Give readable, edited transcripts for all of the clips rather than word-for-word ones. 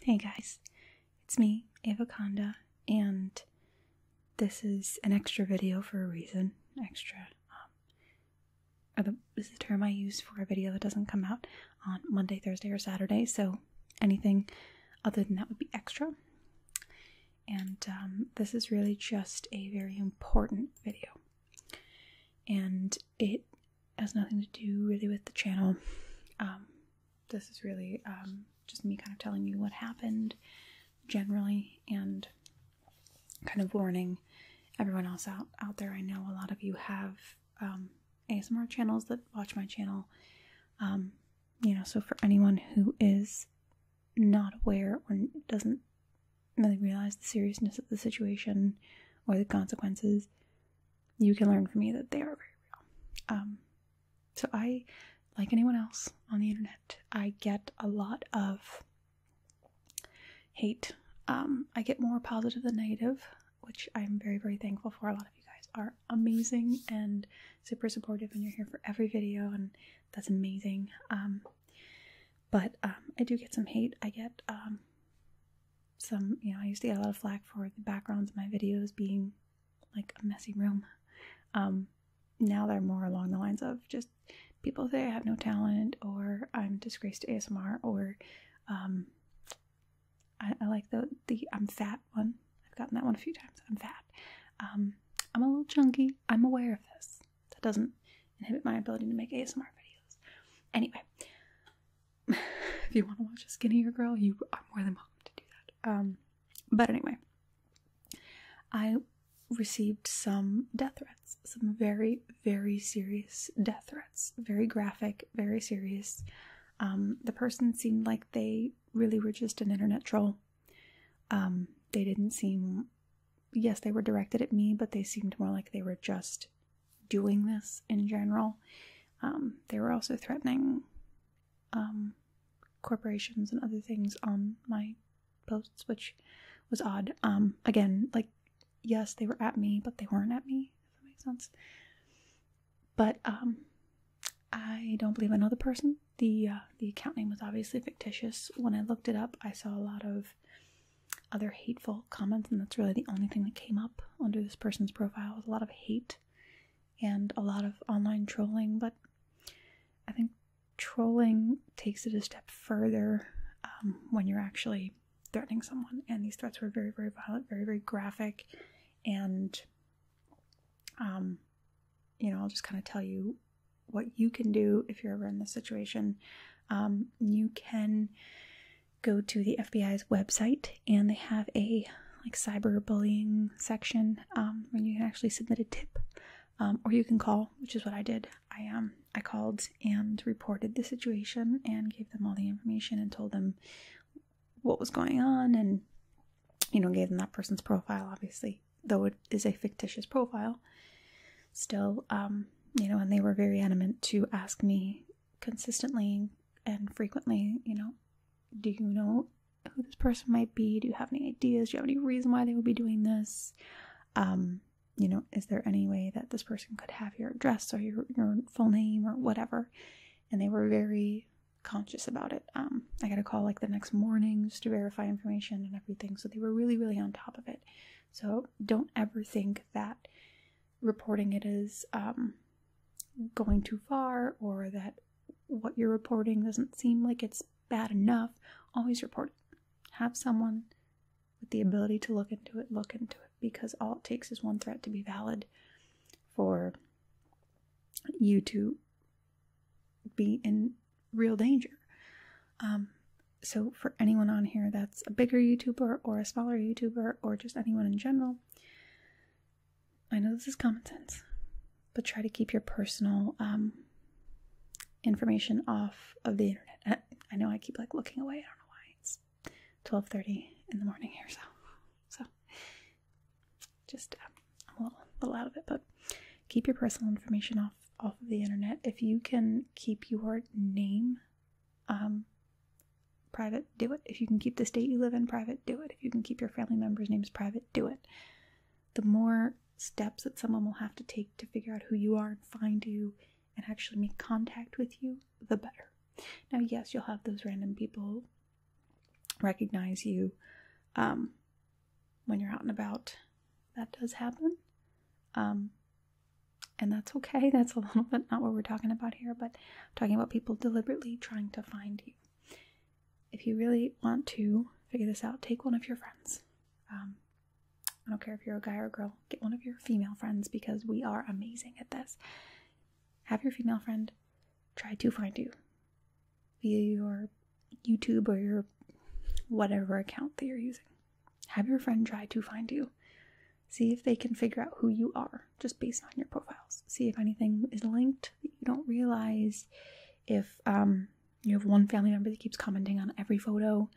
Hey guys, it's me, AvaConda, and this is an extra video for a reason. Extra, is the term I use for a video that doesn't come out on Monday, Thursday, or Saturday, so anything other than that would be extra. And this is really just a very important video. And it has nothing to do really with the channel. This is really just me kind of telling you what happened generally and kind of warning everyone else out there. I know a lot of you have ASMR channels that watch my channel. So for anyone who is not aware or doesn't really realize the seriousness of the situation or the consequences, you can learn from me that they are very real. So I, like anyone else on the internet, I get a lot of hate. I get more positive than negative, which I'm very, very thankful for. A lot of you guys are amazing and super supportive, and you're here for every video, and that's amazing. But I do get some hate. I get some, I used to get a lot of flack for the backgrounds of my videos being like a messy room. Now they're more along the lines of just people say I have no talent, or I'm a disgrace to ASMR, or I like the I'm fat one. I've gotten that one a few times. I'm fat. I'm a little chunky. I'm aware of this. That doesn't inhibit my ability to make ASMR videos. Anyway, if you want to watch a skinnier girl, you are more than welcome to do that. But anyway, I received some death threats, some very, very serious death threats, very graphic, very serious. The person seemed like they really were just an internet troll. They didn't seem, yes, they were directed at me, but they seemed more like they were just doing this in general. They were also threatening corporations and other things on my posts, which was odd. Again, like, yes, they were at me, but they weren't at me, if that makes sense. But I don't believe I know the person. The account name was obviously fictitious. When I looked it up, I saw a lot of other hateful comments, and that's really the only thing that came up under this person's profile, was a lot of hate and a lot of online trolling. But I think trolling takes it a step further when you're actually threatening someone, and these threats were very, very violent, very, very graphic. And I'll just kind of tell you what you can do if you're ever in this situation. You can go to the FBI's website, and they have a cyberbullying section where you can actually submit a tip, or you can call, which is what I did. I called and reported the situation and gave them all the information and told them what was going on, and gave them that person's profile, obviously, though it is a fictitious profile still. And they were very adamant to ask me consistently and frequently, do you know who this person might be? Do you have any ideas? Do you have any reason why they would be doing this? Is there any way that this person could have your address or your full name or whatever? And they were very conscious about it. I got a call the next morning just to verify information and everything, so they were really, really on top of it. So don't ever think that reporting it is going too far, or that what you're reporting doesn't seem like it's bad enough. Always report it. Have someone with the ability to look into it, because all it takes is one threat to be valid for you to be in real danger. So for anyone on here that's a bigger YouTuber or a smaller YouTuber, or just anyone in general, I know this is common sense, but try to keep your personal information off of the internet. I know I keep looking away. I don't know why. It's 12:30 in the morning here, so just I'm a little out of it. But keep your personal information off of the internet. If you can keep your name private, do it. If you can keep the state you live in private, do it. If you can keep your family members' names private, do it. The more steps that someone will have to take to figure out who you are and find you and actually make contact with you, the better. Now, yes, you'll have those random people recognize you when you're out and about. That does happen. And that's okay. That's a little bit not what we're talking about here, but I'm talking about people deliberately trying to find you. If you really want to figure this out, take one of your friends. I don't care if you're a guy or a girl. Get one of your female friends, because we are amazing at this. Have your female friend try to find you via your YouTube or your whatever account that you're using. Have your friend try to find you. See if they can figure out who you are just based on your profiles. See if anything is linked that you don't realize. If you have one family member that keeps commenting on every photo,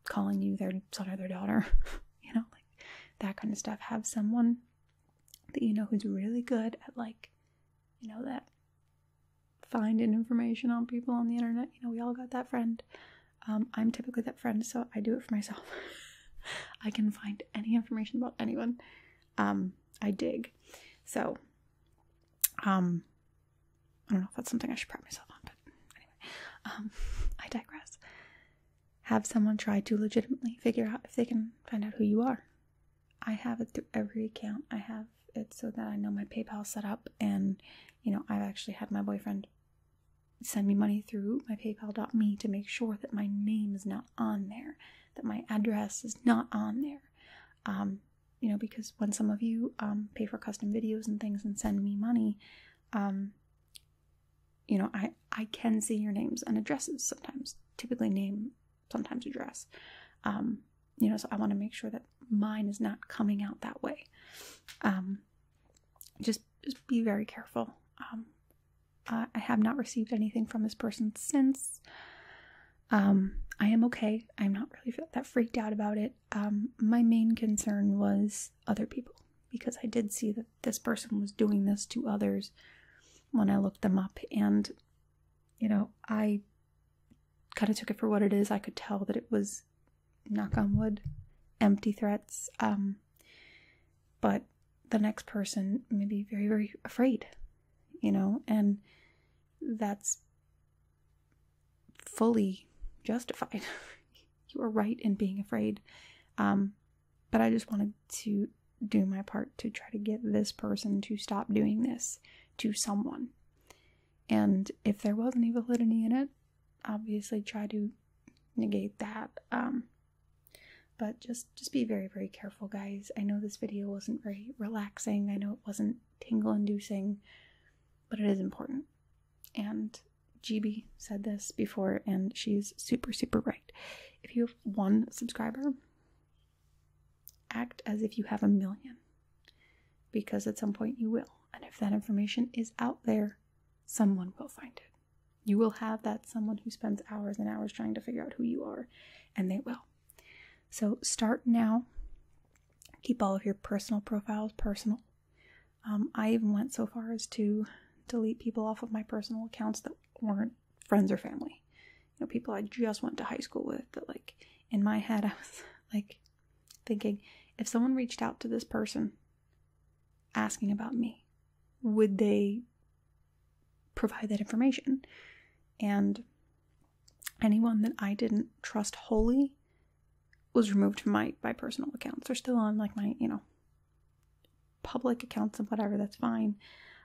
calling you their son or their daughter, like that kind of stuff. Have someone that you know who's really good at that finding information on people on the internet. We all got that friend. I'm typically that friend, so I do it for myself. I can find any information about anyone. I dig. So, I don't know if that's something I should prep myself on, but anyway, I digress. Have someone try to legitimately figure out if they can find out who you are. I have it through every account. I have it so that I know my PayPal set up, and I've actually had my boyfriend send me money through my paypal.me to make sure that my name is not on there, that my address is not on there. Because when some of you pay for custom videos and things and send me money, I can see your names and addresses sometimes, typically name, sometimes address. So I want to make sure that mine is not coming out that way. Just be very careful. I have not received anything from this person since. I am okay. I'm not really that freaked out about it. My main concern was other people, because I did see that this person was doing this to others when I looked them up, and I kind of took it for what it is. I could tell that it was, knock on wood, empty threats. But the next person may be very, very afraid, and that's fully justified. You are right in being afraid. But I just wanted to do my part to try to get this person to stop doing this to someone. And if there was any validity in it, obviously try to negate that. But just be very, very careful, guys. I know this video wasn't very relaxing. I know it wasn't tingle-inducing, but it is important. And GB said this before, and she's super, super right. If you have 1 subscriber, act as if you have 1 million. Because at some point you will. And if that information is out there, someone will find it. You will have that someone who spends hours and hours trying to figure out who you are, and they will. So start now. Keep all of your personal profiles personal. I even went so far as to delete people off of my personal accounts that weren't friends or family. People I just went to high school with, that in my head I was thinking, if someone reached out to this person asking about me, would they provide that information? And anyone that I didn't trust wholly was removed from my personal accounts. They're still on my public accounts and whatever, that's fine.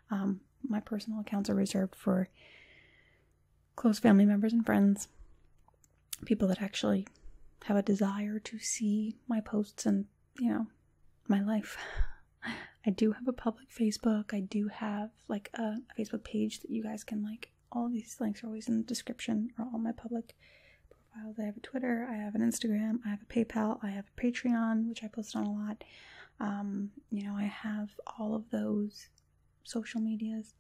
My personal accounts are reserved for close family members and friends, people that actually have a desire to see my posts and my life. I do have a public Facebook. I do have a Facebook page that you guys can all of these links are always in the description, or all my public profiles. I have a Twitter, I have an Instagram, I have a PayPal, I have a Patreon, which I post on a lot. I have all of those social medias.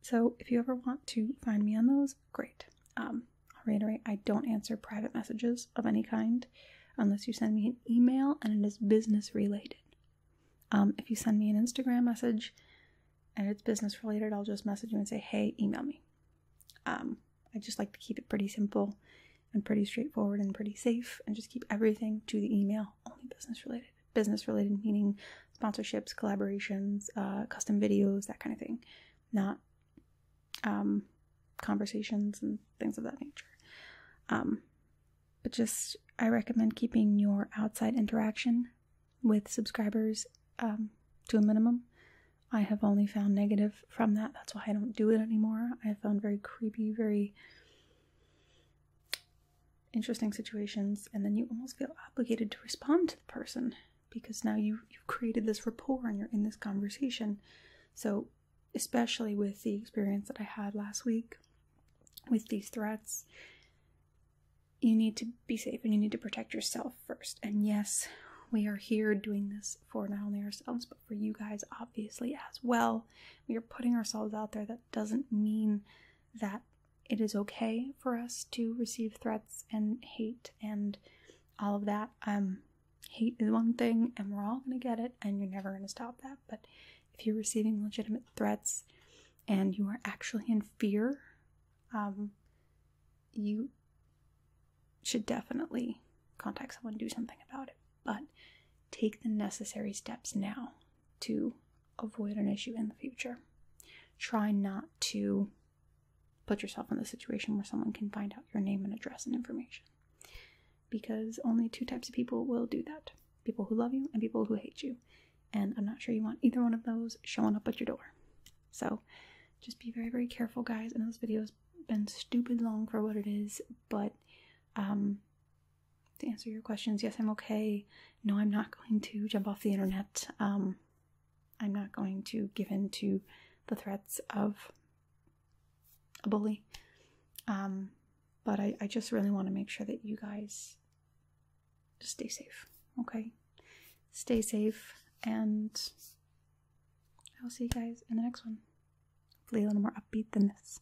So if you ever want to find me on those, great. I'll reiterate, I don't answer private messages of any kind unless you send me an email and it is business related. If you send me an Instagram message and it's business related, I'll just message you and say, hey, email me. I just like to keep it pretty simple and pretty straightforward and pretty safe, and just keep everything to the email, only business related. Business related meaning sponsorships, collaborations, custom videos, that kind of thing. Not conversations and things of that nature. But just, I recommend keeping your outside interaction with subscribers to a minimum. I have only found negative from that. That's why I don't do it anymore. I have found very creepy, very interesting situations, and then you almost feel obligated to respond to the person because now you've created this rapport and you're in this conversation. So especially with the experience that I had last week with these threats, you need to be safe and you need to protect yourself first. And yes, we are here doing this for not only ourselves, but for you guys, obviously, as well. We are putting ourselves out there. That doesn't mean that it is okay for us to receive threats and hate and all of that. Hate is one thing, and we're all going to get it, and you're never going to stop that. But if you're receiving legitimate threats and you are actually in fear, you should definitely contact someone, do something about it. But take the necessary steps now to avoid an issue in the future. Try not to put yourself in the situation where someone can find out your name and address and information. Because only two types of people will do that. People who love you and people who hate you. And I'm not sure you want either one of those showing up at your door. So just be very, very careful, guys. I know this video's been stupid long for what it is, but to answer your questions, yes, I'm okay. No, I'm not going to jump off the internet. I'm not going to give in to the threats of a bully. But I just really want to make sure that you guys just stay safe, okay? Stay safe, and I will see you guys in the next one. Hopefully a little more upbeat than this.